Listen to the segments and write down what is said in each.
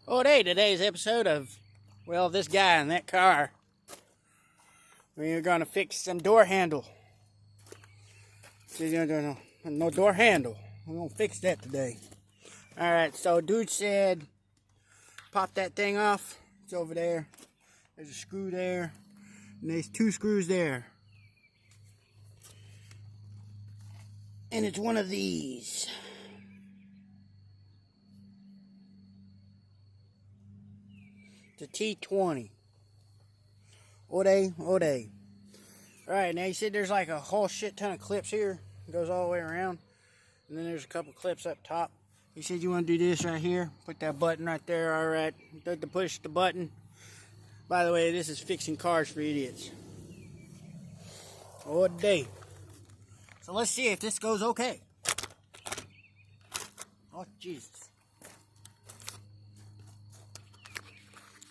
Oh, hey, today's episode of, well, this guy in that car. We're going to fix some door handle. No door handle. We're going to fix that today. Alright, so dude said, pop that thing off. It's over there. There's a screw there. And there's 2 screws there. And it's one of these. It's a T20. Ode. Alright, now you said there's like a whole shit ton of clips here. It goes all the way around. And then there's a couple clips up top. You said you want to do this right here. Put that button right there. Alright. To push the button. By the way, this is fixing cars for idiots. Ode. So let's see if this goes okay. Oh, Jesus.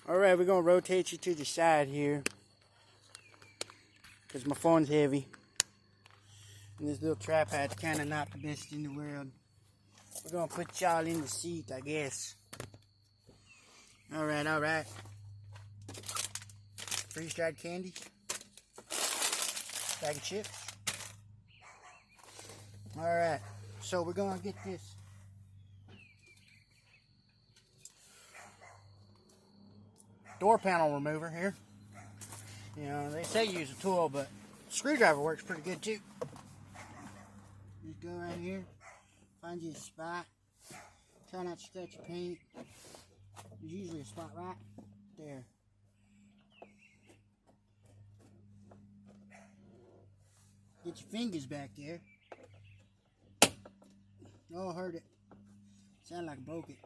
Alright, we're going to rotate you to the side here. Because my phone's heavy. And this little tripod's kind of not the best in the world. We're going to put y'all in the seat, I guess. Alright. Freeze-dried candy. Bag of chips. Alright, so we're going to get this. Door panel remover here. You know, they say use a tool, but screwdriver works pretty good too. Just go right here, find you a spot. Try not to scratch your paint. There's usually a spot right there. Get your fingers back there. Oh, I heard it. Sounded like I broke it.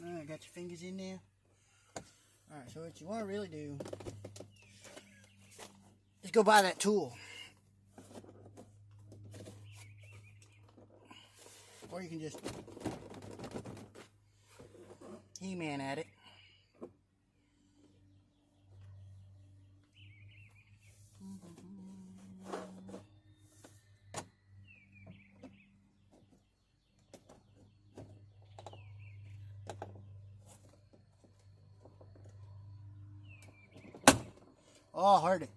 Alright, got your fingers in there. Alright, so what you want to really do is go buy that tool. Or you can just He-Man at it. Oh, I heard it.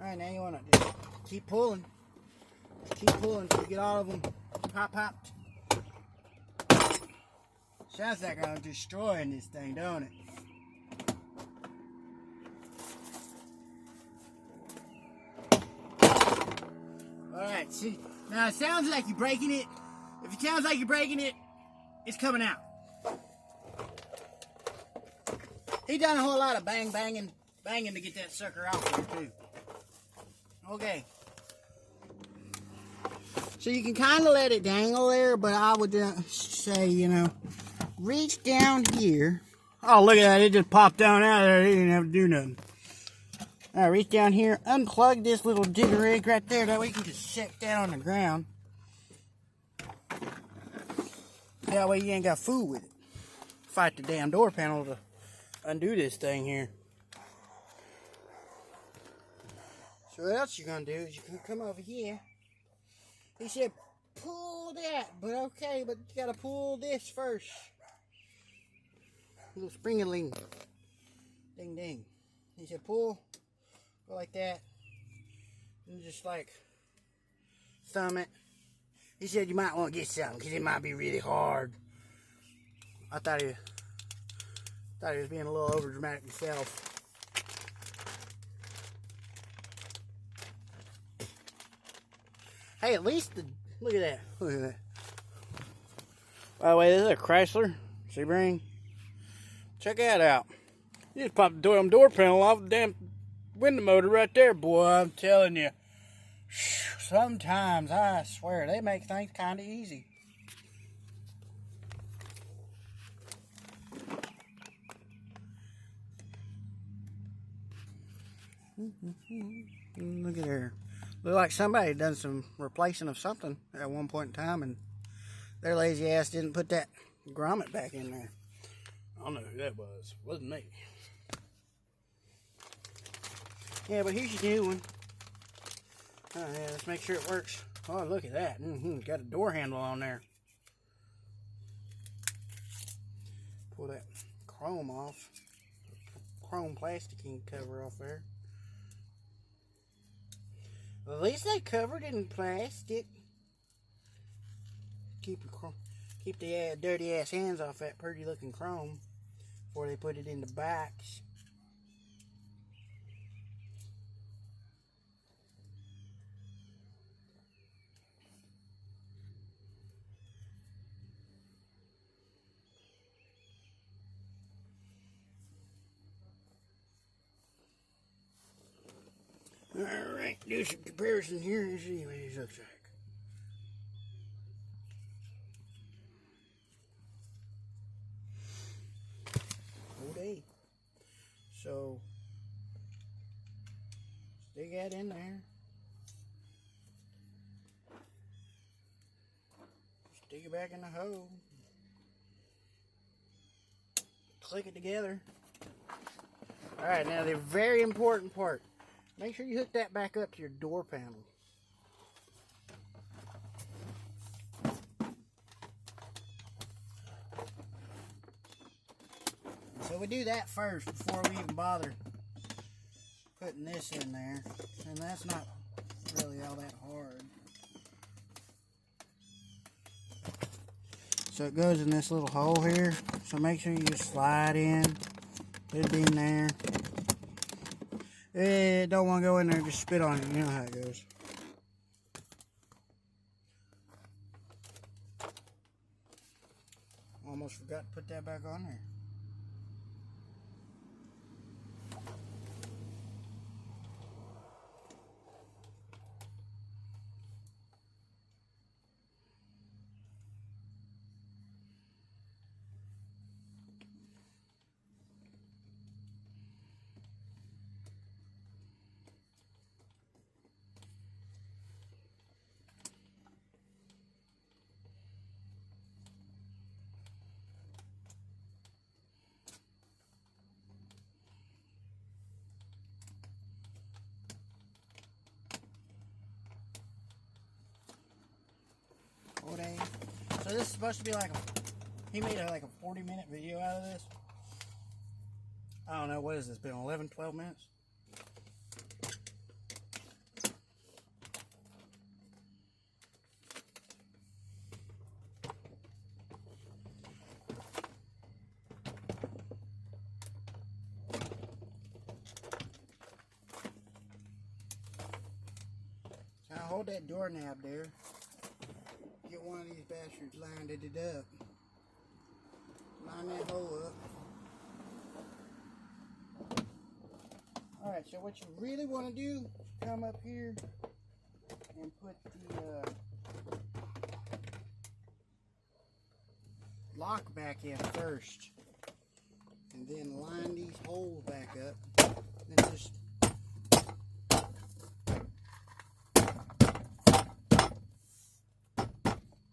Alright, now you want to just keep pulling. Just keep pulling until you get all of them popped. Sounds like I'm destroying this thing, don't it? Alright, see, now it sounds like you're breaking it. If it sounds like you're breaking it, it's coming out. He done a whole lot of banging to get that sucker off here too. Okay. So you can kind of let it dangle there, but I would say, you know, reach down here. Oh, look at that. It just popped down out there. It didn't have to do nothing. All right, reach down here. Unplug this little digger rig right there. That way you can just set that on the ground. That way you ain't got food with it. Fight the damn door panel to undo this thing here. So what else you're gonna do is you're gonna come over here. He said pull that, but okay, but you gotta pull this first. A little spring-a-ling. Ding ding. He said pull, go like that, and just like thumb it. He said you might want to get something because it might be really hard. I thought he was being a little over dramatic himself. Hey, at least look at that. Look at that. By the way, this is a Chrysler Sebring. Check that out. You just pop the door panel off the damn window motor right there, boy. I'm telling you. Sometimes, I swear, they make things kind of easy. Look at her. Look like somebody done some replacing of something at one point in time, and their lazy ass didn't put that grommet back in there. I don't know who that was. It wasn't me. Yeah, but here's your new one. Oh, yeah, let's make sure it works. Oh, look at that. Got a door handle on there. Pull that chrome off. Chrome plasticine cover off there. Well, at least they covered it in plastic. Keep the dirty ass hands off that pretty looking chrome before they put it in the box. Alright, do some comparison here and see what this looks like. Okay. So, stick that in there. Stick it back in the hole. Click it together. Alright, now the very important part. Make sure you hook that back up to your door panel. So we do that first before we even bother putting this in there. And that's not really all that hard. So it goes in this little hole here. So make sure you just slide in. Put it in there. Don't want to go in there and just spit on it. You know how it goes. Almost forgot to put that back on there. So this is supposed to be like he made like a 40-minute video out of this. I don't know, what has this been, 11, 12 minutes? Now hold that doorknob there. Get one of these bastards lined it up. Line that hole up. Alright, so what you really want to do, come up here and put the lock back in first. And then line these holes back up. Then just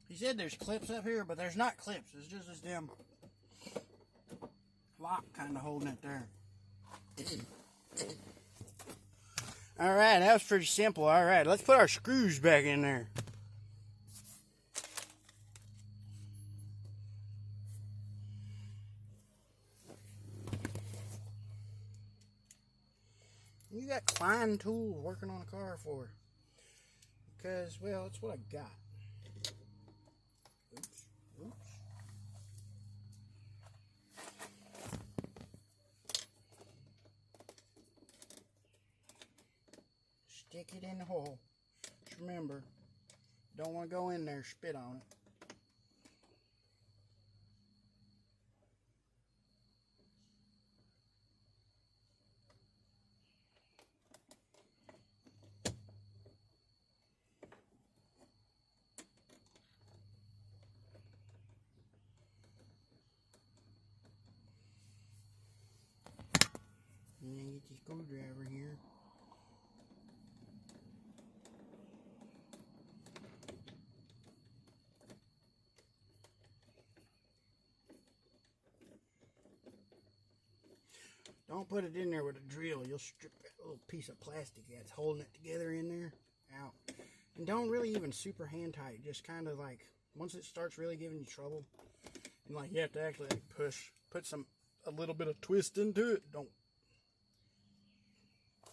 he said there's clips up here, but there's not clips. It's just this damn lock kind of holding it there. Alright, that was pretty simple. Alright, let's put our screws back in there. You got Klein tools working on a car for? Because, well, it's what I got. Stick it in the hole. Just remember, don't want to go in there, spit on it. And then get the screwdriver here. Don't put it in there with a drill. You'll strip that little piece of plastic that's holding it together in there out. And don't really even super hand tight. Just kind of like, once it starts really giving you trouble, and like you have to actually like push, put a little bit of twist into it. Don't.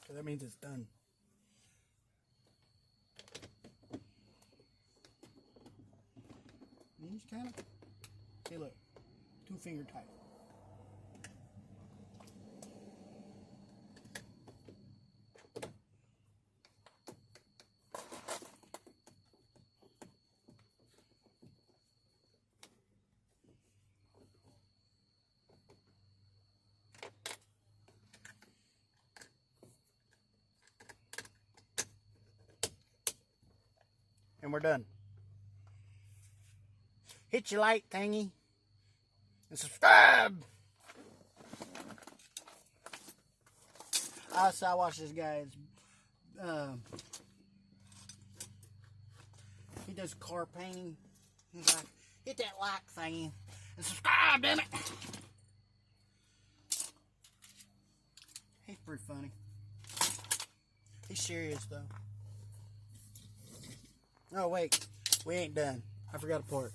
Because that means it's done. And just kind of, see look, 2 finger tight. And we're done. Hit your like thingy and subscribe. I watched this guy's he does car painting. He's like, hit that like thingy and subscribe, damn it. He's pretty funny. He's serious though. Oh wait, we ain't done. I forgot a part.